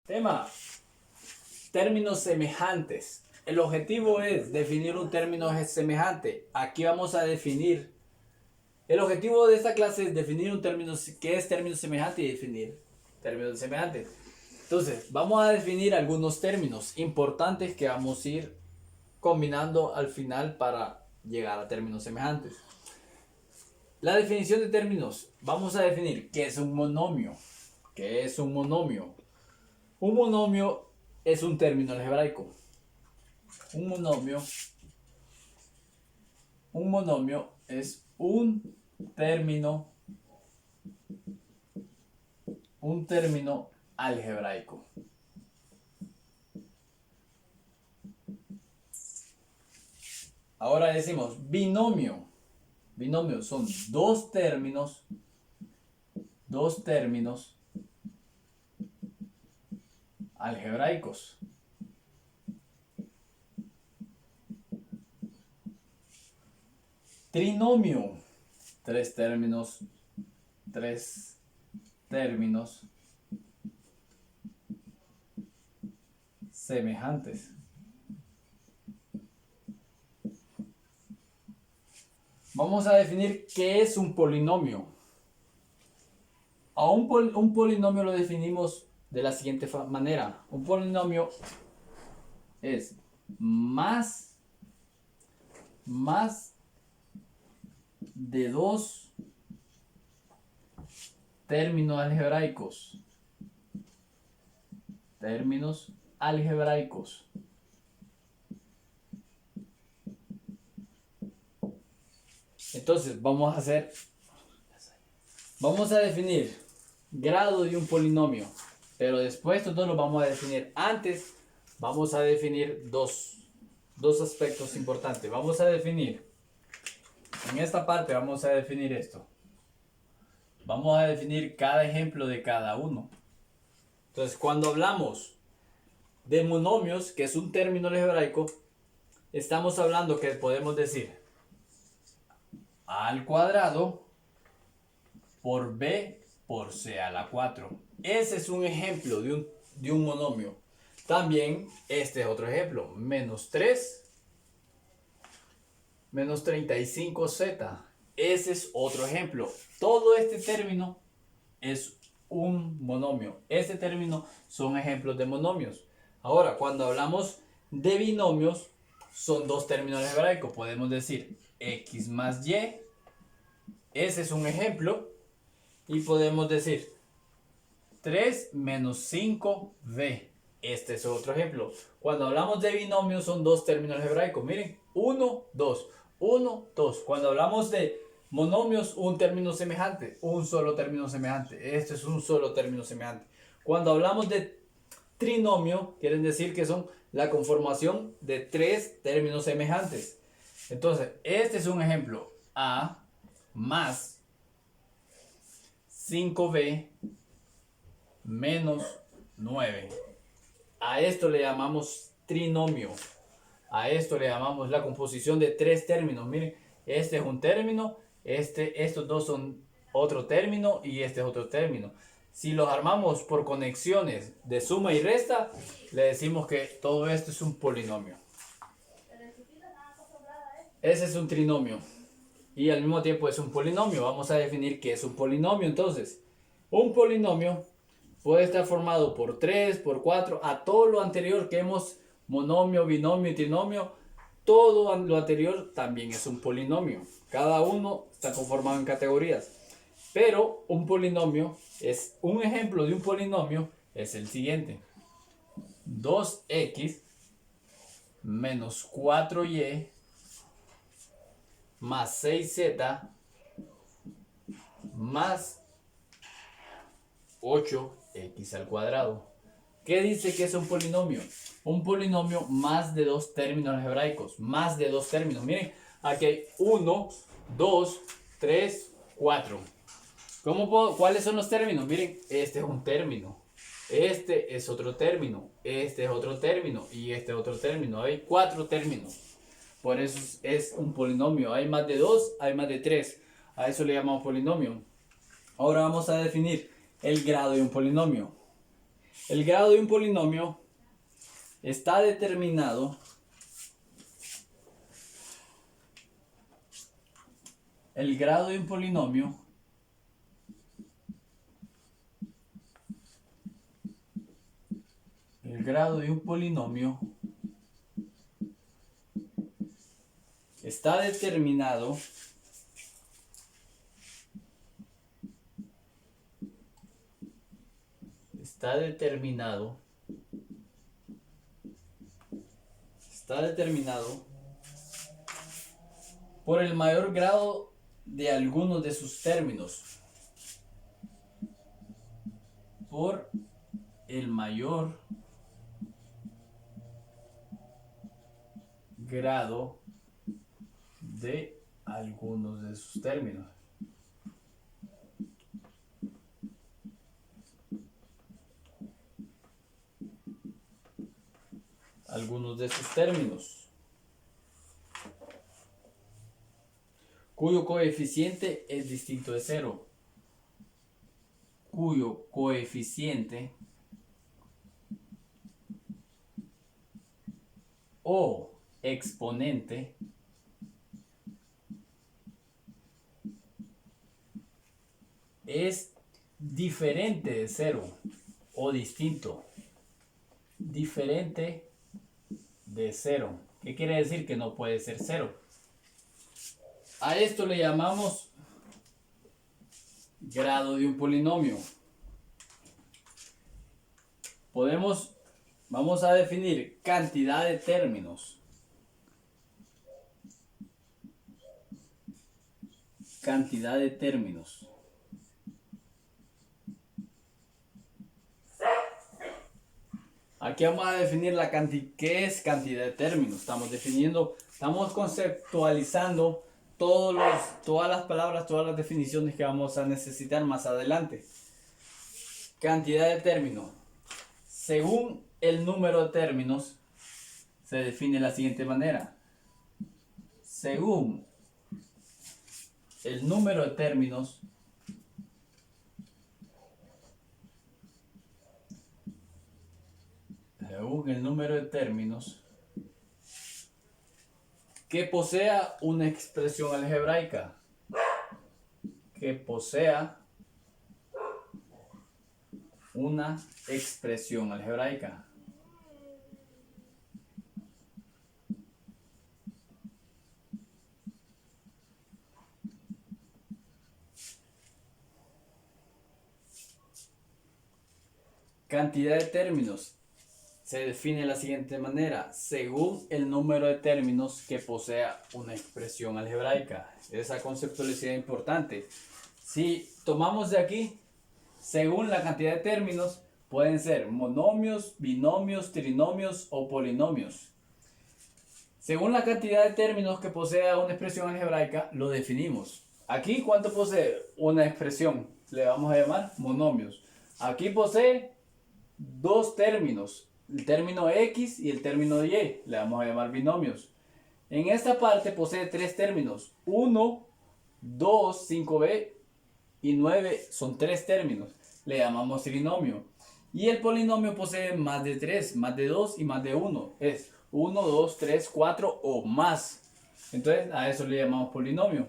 Tema, términos semejantes. El objetivo es definir un término semejante. Aquí vamos a definir. El objetivo de esta clase es definir un término, qué es término semejante y definir términos semejantes. Entonces, vamos a definir algunos términos importantes que vamos a ir combinando al final para llegar a términos semejantes. La definición de términos. Vamos a definir qué es un monomio. ¿Qué es un monomio? Un monomio es un término algebraico. Un monomio es un término algebraico. Ahora decimos binomio. Binomio son dos términos algebraicos. Trinomio, tres términos semejantes. Vamos a definir qué es un polinomio. A un polinomio lo definimos de la siguiente manera. Un polinomio es más de dos términos algebraicos. Entonces vamos a definir grado de un polinomio, pero después todos lo vamos a definir. Antes vamos a definir dos aspectos importantes. Vamos a definir, en esta parte vamos a definir esto. Vamos a definir cada ejemplo de cada uno. Entonces, cuando hablamos de monomios, que es un término algebraico, estamos hablando que podemos decir a al cuadrado por b por c a la 4. Ese es un ejemplo de un monomio. También este es otro ejemplo. Menos 3 menos 35z. Ese es otro ejemplo. Todo este término es un monomio. Este término son ejemplos de monomios. Ahora, cuando hablamos de binomios, son dos términos algebraicos. Podemos decir x más y. Ese es un ejemplo. Y podemos decir 3 menos 5b. Este es otro ejemplo. Cuando hablamos de binomios son dos términos algebraicos. Miren, 1, 2. 1, 2. Cuando hablamos de monomios, un término semejante. Un solo término semejante. Este es un solo término semejante. Cuando hablamos de trinomio, quieren decir que son la conformación de tres términos semejantes. Entonces, este es un ejemplo. A más 5b menos 9. A esto le llamamos trinomio. A esto le llamamos la composición de tres términos. Miren, este es un término, estos dos son otro término y este es otro término. Si los armamos por conexiones de suma y resta, le decimos que todo esto es un polinomio. Ese es un trinomio. Y al mismo tiempo es un polinomio. Vamos a definir qué es un polinomio. Entonces, un polinomio puede estar formado por 3, por 4, a todo lo anterior que hemos, monomio, binomio y trinomio, todo lo anterior también es un polinomio. Cada uno está conformado en categorías. Pero un polinomio es un ejemplo de un polinomio es el siguiente. 2x menos 4y más 6z más 8x al cuadrado. ¿Qué dice que es un polinomio? Un polinomio más de dos términos algebraicos. Más de dos términos. Miren, aquí hay 1, 2, 3, 4. ¿Cuáles son los términos? Miren, este es un término. Este es otro término. Este es otro término. Y este es otro término. Hay 4 términos. Por eso es un polinomio. Hay más de 2, hay más de 3. A eso le llamamos polinomio. Ahora vamos a definir el grado de un polinomio. El grado de un polinomio está determinado. El grado de un polinomio está determinado por el mayor grado de algunos de sus términos. Por el mayor grado de algunos de sus términos. Cuyo coeficiente es distinto de cero. Cuyo coeficiente o exponente es diferente de cero o distinto. Diferente de cero. ¿Qué quiere decir? Que no puede ser cero. A esto le llamamos grado de un polinomio. Vamos a definir cantidad de términos. Cantidad de términos. Aquí vamos a definir qué es cantidad de términos. Estamos conceptualizando todas las palabras, todas las definiciones que vamos a necesitar más adelante. Cantidad de términos. Según el número de términos, se define de la siguiente manera. Según el número de términos, que posea una expresión algebraica. Que posea una expresión algebraica. Cantidad de términos se define de la siguiente manera: según el número de términos que posea una expresión algebraica. Esa conceptualización es importante. Si tomamos de aquí, según la cantidad de términos, pueden ser monomios, binomios, trinomios o polinomios. Según la cantidad de términos que posea una expresión algebraica, lo definimos. Aquí, ¿cuánto posee una expresión? Le vamos a llamar monomios. Aquí posee dos términos, el término x y el término y, le vamos a llamar binomios. En esta parte posee tres términos, 1, 2, 5b y 9 son tres términos, le llamamos trinomio. Y el polinomio posee más de 3, más de 2 y más de 1, es 1, 2, 3, 4 o más. Entonces a eso le llamamos polinomio.